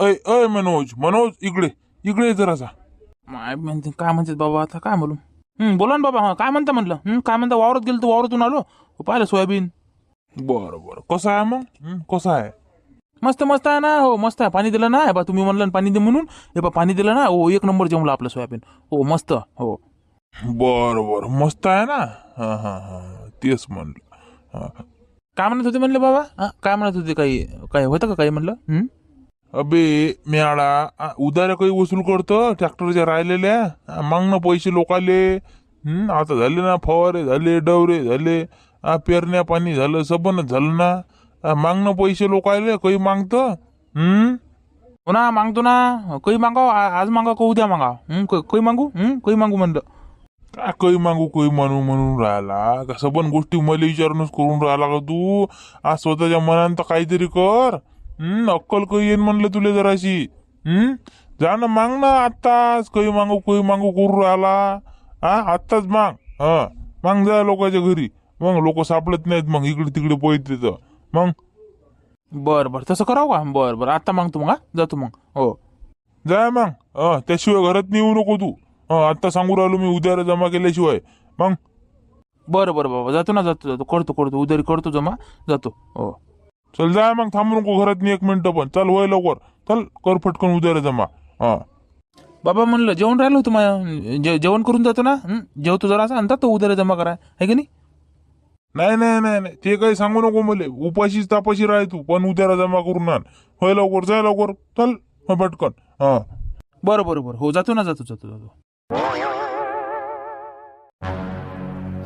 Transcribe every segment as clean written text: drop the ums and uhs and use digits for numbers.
अय अय मनोज मनोज इकडे इकडे ये जरासा. काय म्हणतात बाबा आता काय बोलू? बोला ना बाबा. हा काय म्हणता म्हणलं? काय म्हणता? वावरात गेलो तर वावरातून आलो, पाहिलं सोयाबीन. बरं बरं कसं आहे मग? कसं आहे? मस्त मस्त आहे ना. हो मस्त आहे. पाणी दिलं ना बा, तुम्ही म्हणलं ना पाणी दे म्हणून. हे बा पाणी दिलं ना. हो एक नंबर जमलं आपलं सोयाबीन. हो मस्त. हो बरं बरं मस्त आहे ना. हा हा हा तेच म्हणलं. हा. काय म्हणत होते म्हणले बाबा? काय म्हणत होते? काही काय होतं का काही म्हणलं? अबे मेळा उधाऱ्या काही वसूल करतो ट्रॅक्टरच्या राहिलेल्या. मग ना पैसे लोकाले. आता झाले ना फवारे झाले, डवरे झाले, पेरण्या पाणी झालं, सबनच झालं ना. माग ना पैसे लोकायले काही मागतं. हो ना मागतो ना. काही मागाव आज मागा का उद्या मागा. काही मागू. काही मागू म्हणलं. काय काही मागू काही म्हणून राहिला का? सबन गोष्टी मला विचारूनच करून राहिला का तू? आज स्वतःच्या मनानं तर काहीतरी कर. अक्कल काही येईन म्हणलं तुला जराशी. जा ना माग ना आत्ताच. काही मागू करून राहिला. आत्ताच माग. माग जा लोकांच्या घरी. मग लोक सापडत नाहीत मग इकडे तिकडे पळते तर मग. बरं बरं तसं करावं का? बरं बरं आता मागतो मग. जातो मग. हो जाय मग. त्याशिवाय घरात नाही येऊ नको तू. आत्ता सांगू राहिलो मी उद्या जमा केल्याशिवाय मग. बरं बरं बाबा जातो ना. जातो करतो उधारी करतो जमा. जातो. हो चल जाय मग. थांबू नको घरात नाही 1 मिनिट पण. चल वय लवकर. चल कर फटकन उद्या जमा. बाबा म्हणलं जेवण राहिलं होतं माझ्या. जेवण करून जातो ना. जेवतो जरा असं आणतात तो उधारी जमा करा आहे की नाही? नाही ते काही सांगू नको मले. उपाशीच तापाशी राह तू पण उद्याला जमा करून आण. होय लवकर जाय लवकर. चल पटकन. बरं बरं बरं हो जातो ना. जातो.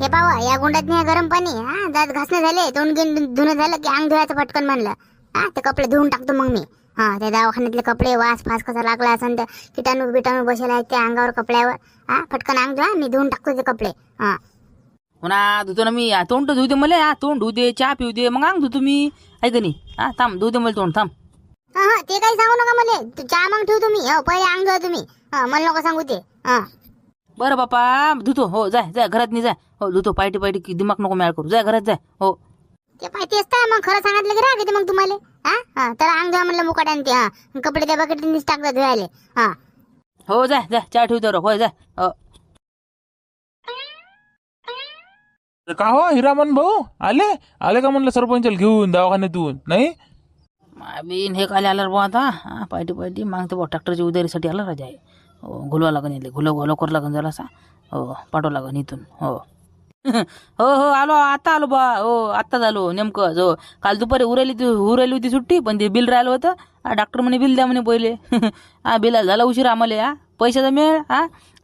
हे पावा या गुंडात नाही गरम पाणी. दात घासणे झाले, तोंड गिन धुणं झालं की अंग धुवायचं पटकन म्हणलं. ते कपडे धुवून टाकतो मग मी. त्या दवाखान्यातले कपडे वास फास कसा लागला असं त्या किटाणू बसेला आहेत त्या अंगावर कपड्यावर. पटकन अंग धुवा. मी धुवून टाकतो ते कपडे. हो ना धुतो ना मी. तोंड धुऊ दे मला. तोंड धुऊ दे, चहा पिऊ दे, मग अंग धुतो मी. आहे का नाही? थांब धुऊ दे मला तोंड. थांब. ते काही सांगू नका मला. चहा मग ठेवतो मी. पहिले अंग धुवा तुम्ही. मला नको सांगू ते. बरं बापा धुतो. हो जाय घरात नाही जाय. हो धुतो. पायटी की दिमाग नको मॅळ करू. जाय घरात जाय. हो ते पाहिजे असतं मग. खरं सांगितलं की राग येते मग तुम्हाला. तर अंग धुवा म्हणलं मुकाट्याने ते. कपडे त्या बकेटनीच टाकतात धुवायले. हो जाय चहा ठेवतो. होय जाय. हो का हो हिरामन भाऊ आले का म्हणलं सरपंचाला घेऊन दवाखान्यातून? नाही बीन हे काय आलं बा आता. पायटी मागतो बा ट्रॅक्टरच्या उधारीसाठी आला राजा आहे. हो घुलवा लागन याले. घुलो कर लागन जरा असा. हो पाठवा लागन इथून. हो हो आलो आता आलो बा. हो आत्ताच आलो नेमकं. हो काल दुपारी उरायली होती सुट्टी पण ते बिल राहिलं होतं. डॉक्टर म्हणे बिल द्या म्हणे पहिले. बिल झाला उशीर आम्हाला. पैशाचा मेळ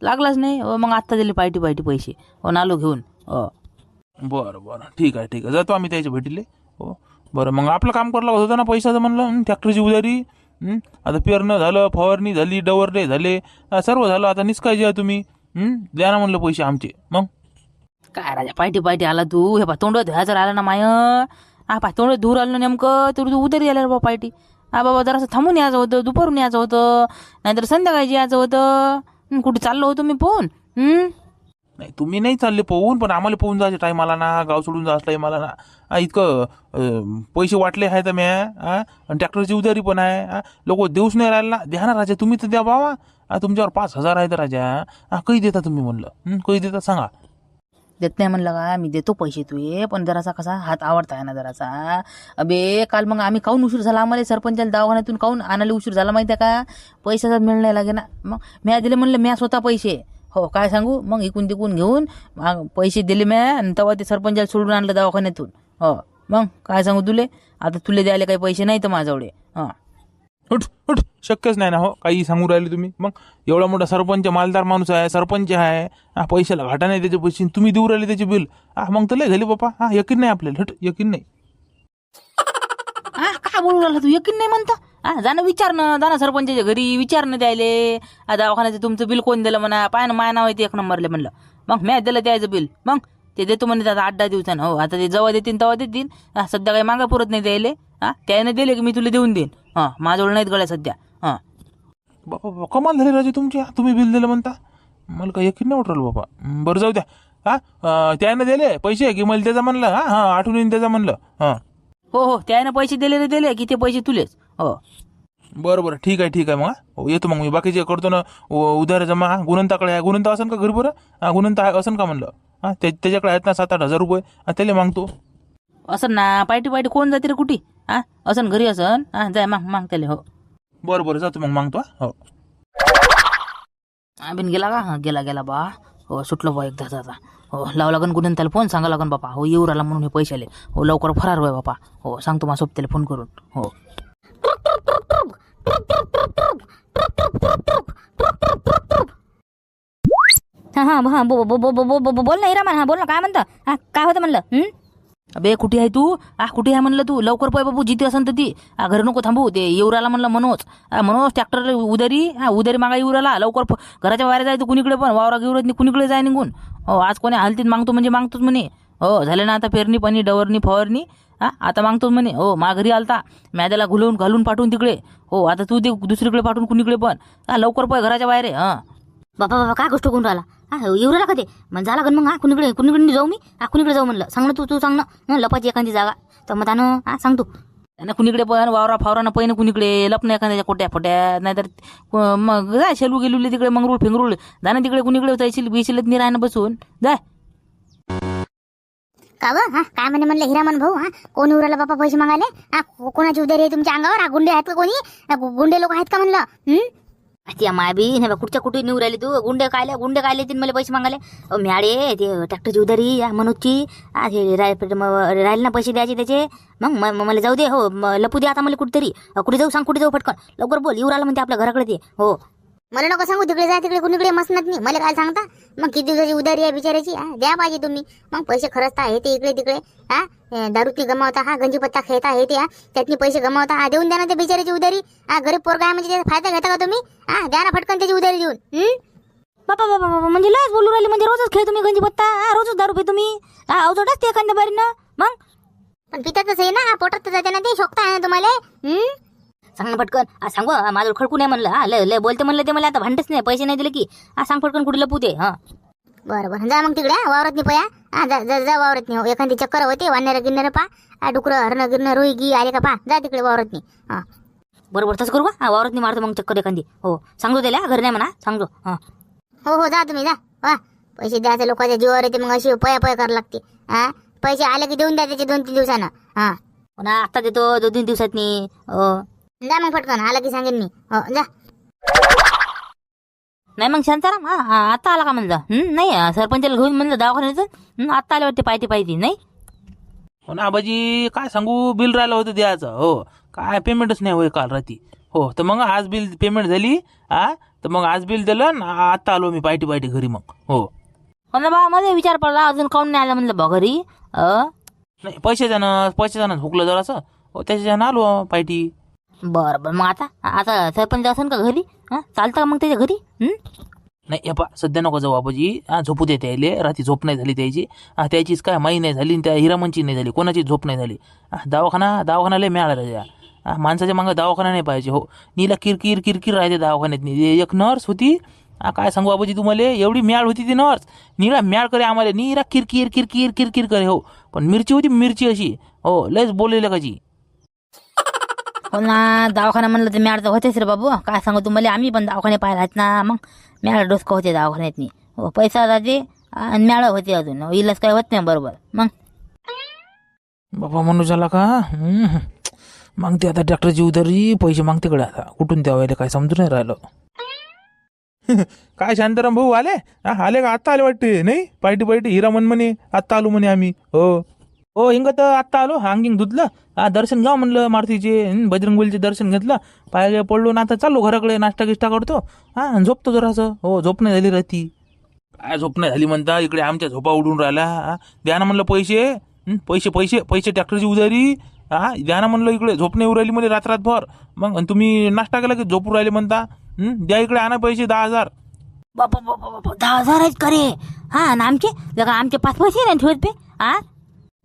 लागलाच नाही. हो मग आत्ता दिले पायटी पैसे. हो नालो घेऊन. हो बरं ठीक आहे जातो आम्ही त्याच्या भेटीले. हो बरं मग आपलं काम करायला होतं ना पैशाचं म्हणलं. ट्रॅक्टरची उधारी. आता पेरणं झालं, फवारणी झाली, डवरले झाले, सर्व झालं. आता निष्काळजी आहे तुम्ही. द्या ना म्हणलं पैसे आमचे. मग काय राजा पायटी आला तू. हे पा तोंड धुवायचं राहिलं ना माय. पा तोंड धुर आलं नेमकं तर तू उधारी आल्या बाबा पायटी. बाबा जरासं थांबून यायचं होतं, दुपारून यायचं होतं, नाहीतर संध्याकाळची यायचं होतं. कुठे चाललो होतो मी पोहून. नाही तुम्ही नाही चालले पोहून, पण आम्हाला पोहून जायचं टाईम आला ना. गाव सोडून जायचं टाईम आला ना. इतकं पैसे वाटले आहेत म्या. आणि ट्रॅक्टरची उधारी पण आहे. लोक देऊच नाही राहिला ना. द्या ना राजा तुम्ही तर द्या बाबा. तुमच्यावर 5,000 आहेत राजा. काही देता तुम्ही म्हणलं. काही देता सांगा. देत नाही म्हणलं का? मी देतो पैसे तुये, पण जरासा कसा हात आवडताय ना जरासा. अबे काल मग आम्ही काहून उशीर झाला आम्हाला सरपंचाला दवाखान्यातून काहून आणायला उशीर झाला माहिती आहे का? पैशाचा मिळ नाही लागे ना. मग म्या दिले म्हणलं म्या स्वतः पैसे. हो काय सांगू मग इकून तिकून घेऊन पैसे दिले म्या. आणि तेव्हा ते सरपंचाला सोडून आणलं दवाखान्यातून. हो मग काय सांगू तुले. आता तुले द्यायला काही पैसे नाही तर माझ्याकडे. उठ शक्यच नाही ना. हो काही सांगू राहिले तुम्ही. मग एवढा मोठा सरपंच मालदार माणूस आहे, सरपंच आहे. पैशाला घाटा नाही त्याचे पैसे. तुम्ही देऊ राहिले त्याचे बिल. मग तर लय झाले बापा. यकीन नाही आपल्याला. यकीन नाही. काय बोलू राहिला तू? यकीन नाही म्हणता. जाणं विचारणं. जाणं सरपंचाच्या घरी विचारणं द्यायले. दवाखान्याचं तुमचं बिल कोण दिलं म्हणा. पाय ना माय नाव आहे ते 1 नंबरले म्हणलं. मग मॅच दिलं द्यायचं बिल. मग ते देतो म्हणते आता 8-10 दिवसानं. हो आता ते जेव्हा देतील तेव्हा देतील. सध्या काही मागा पुरत नाही द्यायले. त्याने दिले की मी तुला देऊन देईन. माझ्याजवळ नाहीत गळ्या सध्या. बाबा कमाल झाली राजे तुमची. तुम्ही बिल दिलं म्हणता. मला काही यकीन नाही उठरलं बाबा. बरं जाऊ द्या. त्याने दिले पैसे की मला त्याचा म्हणलं. आठवून येईन त्याचा म्हणलं. हो त्याने पैसे दिले की ते पैसे तुलेच. हो बरं बरं ठीक आहे मग हो, येतो मग मी बाकीचे करतो ना उधार जमा. गुणवंताकडे आहे, गुणवंत असेल का घरी बरं? गुणवंत आहे असेल का म्हणलं? त्याच्याकडे आहेत ना 7-8 हजार रुपये, त्याला मागतो. असं ना पायटी कोण जाते रे कुठे? असन घरी असन. जाय माग त्याले. हो बरं जातो मग मागतो. हो बिन गेला का? गेला बा. हो सुटलो बा एकदाच आता. हो लावा लागन गुन्ह्याला फोन सांगा लागन बापा. हो येऊ राहिला म्हणून हे पैसे आले. हो लवकर फरार होय बापा. हो सांगतो माझ्या सोबत्याला फोन करून. हो बोल ना हिरामन. बोल ना, काय म्हणतं? काय होतं म्हणलं? अबे कुठे आहे तू? कुठे आहे म्हणलं तू? लवकर पाय बाबू, जिथे असन तर ती. घरी नको थांबू. ते येऊ राहिला म्हणलं मनोज ट्रॅक्टर उदारी मागा येऊ राहिला. लवकर घराच्या बाहेर जायचं कुणीकडे पण. वावरा घेऊन नाही कुणीकडे जाय निघून. हो आज कोणी हालतीत मागतो म्हणजे मागतोच म्हणे. हो झाले ना आता पेरणी पाणी डवरणी फवारणी. आता मागतोच म्हणे. हो मा घरी आलता, मॅदाला घालून पाठवून तिकडे. हो आता तू ते दुसरीकडे पाठवून कुणीकडे पण. लवकर पाय घराच्या बाहेर. बाबा काय गोष्ट करून राहिला? येऊ राहिला का ते? मग झाला का मग? कुणीकडे जाऊ मी? कुणीकडे जाऊ म्हणलं? सांग ना तू सांग ना. लपाची एखादी जागा तर मग त्यानं सांग तू. त्यांना कुणीकडे पण वावरा फावरानं पहिनं कुणीकडे लपणं एखाद्याच्या कोट्या फोट्यात. नाहीतर मग जाय शेलू गेलुले तिकडे मंगरूळ फिंगरूळ जाणं तिकडे कुणीकडे जायशील बिशीलत नाही राहणं बसून जाय. का व काय म्हणलं हिरामन भाऊ? कोण उराला बापा पैसे मागायले? कोणाची उधारी आहे तुमच्या अंगावर? गुंडे आहेत का कोणी? गुंडे लोक आहेत का म्हणलं? त्या मायबी नाही बा, कुठच्या निवड राहिली तू? गुंडे कायले तीन मला पैसे मागाले? मॅडे ते ट्रॅक्टरची उधारी या मनोजची. राहिले ना पैसे द्यायचे त्याचे. मग मला जाऊ दे. हो लपू दे आता मला कुठेतरी. कुठे जाऊ सांग, कुठे जाऊ पटकन लवकर बोल. येऊ राहिला म्हणते आपल्या घराकडे ते. हो मला नको सांगू, तिकडे जा तिकडे कुणीकडे मसनत नाही. मला काय सांगता? मग किती दिवसाची उधारी आहे बिचारायची? द्या पाहिजे तुम्ही. मग पैसे खरचता हे ते इकडे तिकडे. दारूतली गमावता, गंजी पत्ता खेळता हे ते. त्यातनी पैसे गमावता. देऊन द्या ना ते बिचाराची उधारी. गरीब पोरगा आहे म्हणजे त्याचा फायदा घेता का तुम्ही? द्या ना फटकन त्याची उधारी देऊन. बाबा म्हणजे लयच बोलू राहिले. म्हणजे रोजच खेळ तुम्ही गंजी पत्ता? रोजच दारू पे तुम्ही? अवजडच ते एखाद्या बारीनं. मग पण पितातच आहे ना, पोटात तर जाते ना ते. शोकता आहे ना तुम्हाला? सांग ना पटकन. सांगू माझं खडकू नाही म्हणलं. लय बोलते म्हणलं ते. मला आता भांडच नाही. पैसे नाही दिले की सांग पटकन कुठे लपू ते. बरं जा मग तिकडे. वावरत नाही पया. जा वावरत नाही. एखादी चक्कर होते वानर गिन्नर पा. डुकरं हरण गिरणं रोई गी आले का पा. जा तिकडे वावरत नाही. बरोबर तसं करू का? वावरत नाही मारतो मग चक्कर एखादी. हो सांगतो त्याला. घरी नाही म्हणा सांगतो. हो जा तुम्ही जा. पैसे द्यायचे लोकांच्या जीवावर येते. मग अशी पया करायला लागते. पैसे आले की देऊन द्या त्याचे 2-3 दिवसानं. ना आता देतो 2-3 दिवसातनी. जा मग फटकन. आला की सांगेन मी. जा. नाही मग शांताराम आता आला का म्हणलं? नाही सरपंचाला घेऊन म्हणलं दवाखान्याचं. आता आले वाटते पाहिजे नाही. हो ना आबाजी, काय सांगू, बिल राहिलं होतं द्यायचं. हो काय पेमेंटच नाही होय काल रात्री. हो तर मग आज बिल पेमेंट झाली. तर मग आज बिल दिलं. आता आलो मी पायटी घरी मग. हो ना बा, मला विचार पडला अजून काऊन नाही आला म्हणलं बा घरी. नाही पैशाच्यानं हुकलं जरासं. हो त्याच्यानं आलो पायटी. बरं मग आता सरपंच असेल का घरी? चालतं का मग त्याच्या घरी? नाही हे पा सध्या नको जाऊ आबाजी. झोपू दे त्याले. रात्री झोप नाही झाली त्याची. त्याचीच काय माई नाही झाली. त्या हिरामनची नाही झाली. कोणाची झोप नाही झाली. दवाखाना लय मिळाला राजा. माणसाच्या मागं दवाखाना नाही पाहिजे. हो नीला किरकिर राहते दवाखान्यात. एक नर्स होती. काय सांगू आबाजी तुम्हाला, एवढी म्याळ होती ती नर्स. नीला म्याळ करे आम्हाला. नीरा किरकिर करे. हो पण मिरची होती, मिरची अशी. हो लयच बोललेलं काची. हो ना दवाखाना म्हणलं तर मॅड तर होतेच रे बाबू. काय सांगू तुम्हाला, आम्ही पण दवाखाने पाहिला आहेत ना. मग मॅड डोसकं होते दवाखान्यात. हो पैसा जाते आणि मॅळ होते अजून. इलाज काय होत नाही बरोबर. मग बाबा मनोज झाला का? मागते आता ट्रॅक्टरची उधारी. पैसे मागतेकडे आता कुठून द्यावायला काय समजून नाही राहिलं. काय शांताराम भाऊ आले? आले का? आत्ता आले वाटते. नाही पायटी हिरामन म्हणे आत्ता आलो म्हणे आम्ही. हो हिंगत आत्ता आलो. अंगिंग धुतलं. दर्शन घ्यावं म्हणलं मारुतीचे बजरंगबलीचे दर्शन घेतलं. पाय पडलो ना. आता चाललो घराकडे. नाश्ता गिष्टा करतो. झोपतो जरासं. हो झोप नाही झाली राहती. काय झोप नाही झाली म्हणता? इकडे आमच्या झोपा उडून राहिला. द्या ना म्हणलं पैसे ट्रॅक्टरची उधारी. द्या ना म्हणलं. इकडे झोप नाही उरायली मला रात्रभर. मग तुम्ही नाश्ता केला की झोपून राहिले म्हणता. द्या इकडे आणा पैसे 10,000. बाबा 10,000 आहेत का रे? आमचे 5 पैसे नाही ठेवत पे.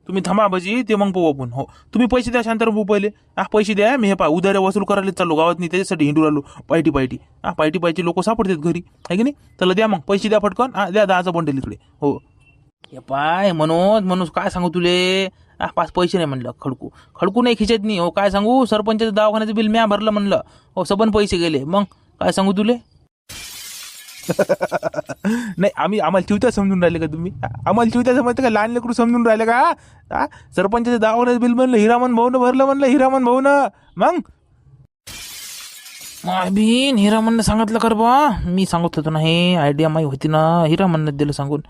तुम्ही थांबा बाजी. ते मग पाहू आपण. हो तुम्ही पैसे द्या शांताराम भाऊ पहिले. पैसे द्या. मी हे उधाऱ्या वसूल करायला चाललो गावात. नाही त्याच्यासाठी हिंडू राहिलो. पायटी लोक सापडतात घरी आहे की नाही. त्याला द्या मग पैसे द्या फटकन. द्या 10चं बंडल इकडे. हो हे पाय मनोज काय सांगू तुले, पाच पैसे नाही म्हणलं, खडकू नाही खिचत नाही. हो काय सांगू, सरपंचाचं दवाखान्याचं बिल म्या भरलं म्हणलं, हो सबन पैसे गेले. मग काय सांगू तुले. नाही आम्हाला चिवत्या समजून राहिले का तुम्ही, आम्हाला चिवत्या समजते का, लहान लेकरू समजून राहिले का. सरपंचाचं दवाखान्याचं बिल म्हणलं हिरामन भाऊनं भरलं म्हणलं, हिरामन भाऊनं. मग बिन हिरामननं सांगितलं कर बा, मी सांगत होतो ना, हे आयडिया माही होती ना, हिरामननं दिलं सांगून.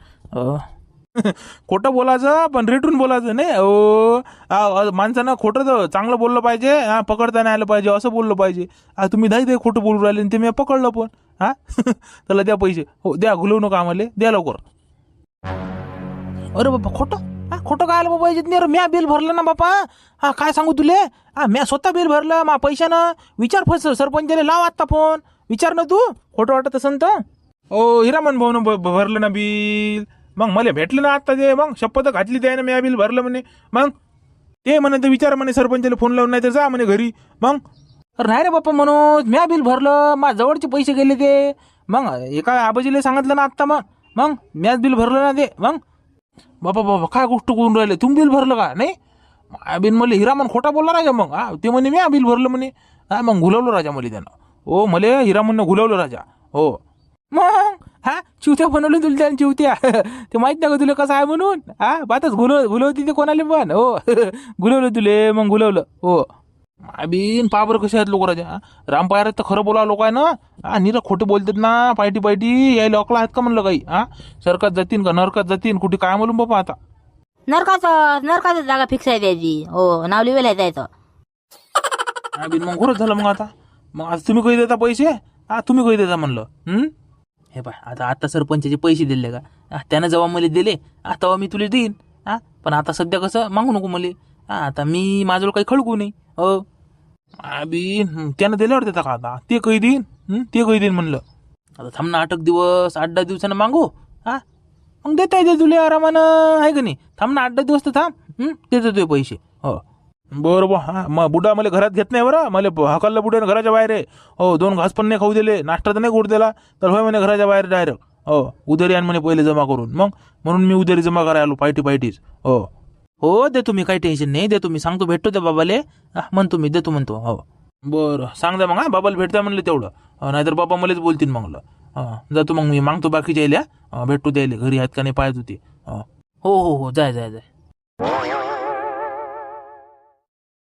खोटं बोलायचं पण रेटून बोलायचं नाही. माणसानं खोटं तर चांगलं बोललं पाहिजे, पकडता नाही आलं पाहिजे, असं बोललं पाहिजे. तुम्ही दाई खोटं बोलू राहिले ते मी पकडलं पण. त्याला द्या पैसे, हो द्या, घुलवू नका आम्हाला, द्या लवकर. अरे बाबा खोटं काय आलं बाबा याच्यात नाही. म्या बिल भरलं ना बापा, काय सांगू तुले, म्या स्वतः बिल भरलं मा पैशानं. विचार फस सरपंचाला, लाव आत्ता फोन, विचार ना तू, खोटं वाटत असन तर. हिरामन भाऊनं भरलं ना बिल. मग मला भेटलं ना आत्ता ते, मग शपथ घातली त्याने, म्या बिल भरलं म्हणे. मग ते म्हणे तर विचार म्हणे सरपंचाला फोन लावून, नाही तर जा म्हणे घरी. मग अरे नाही रे बाप्पा मनोज, म्या बिल भरलं, मा जवळचे पैसे गेले ते. मग एका आबाजीला सांगितलं ना आत्ता, मग म्याच बिल भरलं ना ते. मग बाबा काय गोष्ट करून राहिले, तुम्ही बिल भरलं का. नाही बिन मला हिरामन खोटा बोलला राजा. मग ते म्हणे म्या बिल भरलं म्हणे. मग घुलवलं राजा मला त्यानं. हो मला हिरामननं घुलवलं राजा. हो मग चिवत्या बनवलं तुला त्यानं, चिवत्या. ते माहित नाही का तुला कसं आहे म्हणून. बातच घुलवती ते कोणाला पण. हो घुलवलं तुले, मग घुलवलं. हो बिन पाबर कसे आहेत लोक राजा. रामपायरात तर खरं बोला लोक आहे ना, निरा खोटं बोलतात ना, पायटी यायला अकला आहेत का म्हणलं काही. सरकात जातीन का नरकात जातीन, कुठे काय म्हणून बाबा आता. नरकाचं जागा फिक्स आहे त्याची. हो नाव लिवेल आहे त्याचं. बिन मग घोरच झालं. मग आता तुम्ही काही देता पैसे, तुम्ही काही देता म्हणलं. हे पाय आता सरपंचाचे पैसे दिले का, त्यानं जेव्हा मला दिले तेव्हा मी तुला देईन. पण आता सध्या कसं मागू नको मला. आता मी माझ्याजवळ काही खळकू नाही. हो बिन त्यानं दिल्यावर देता का आता, ते काही देईन, ते काही देईन म्हणलं. आता थांब ना, 8-10 दिवसानं मागू. मग देता येते तुला आरामानं, आहे का नाही. थांब ना 8-10 दिवस तर थांब, देतो तुझे पैसे. हो बरं बा. मग बुडा मला घरात घेत नाही बरं, मला हकललं बुड्यानं घराच्या बाहेर आहे. हो 2 घास पण नाही खाऊ दिले, नाश्ता तर नाही गोड दिला, तर होय म्हणे घराच्या बाहेर डायरेक्ट. हो उधारी आण म्हणे पहिले जमा करून. मग म्हणून मी उधारी जमा करायला आलो, पायटीच. हो देतो मी, काही टेन्शन नाही, देतो मी, सांगतो भेटतो त्या बाबाले, म्हणतो मी देतो म्हणतो. हो बरं सांग द्या मग, बाबाला भेटता म्हणलं तेवढं, नाहीतर बाबा मलाच बोलतील मगलं. जातो मग मी, मागतो बाकीच्या यायला, भेटतो द्यायला, घरी आहेत का नाही पाहत होती. हो जाय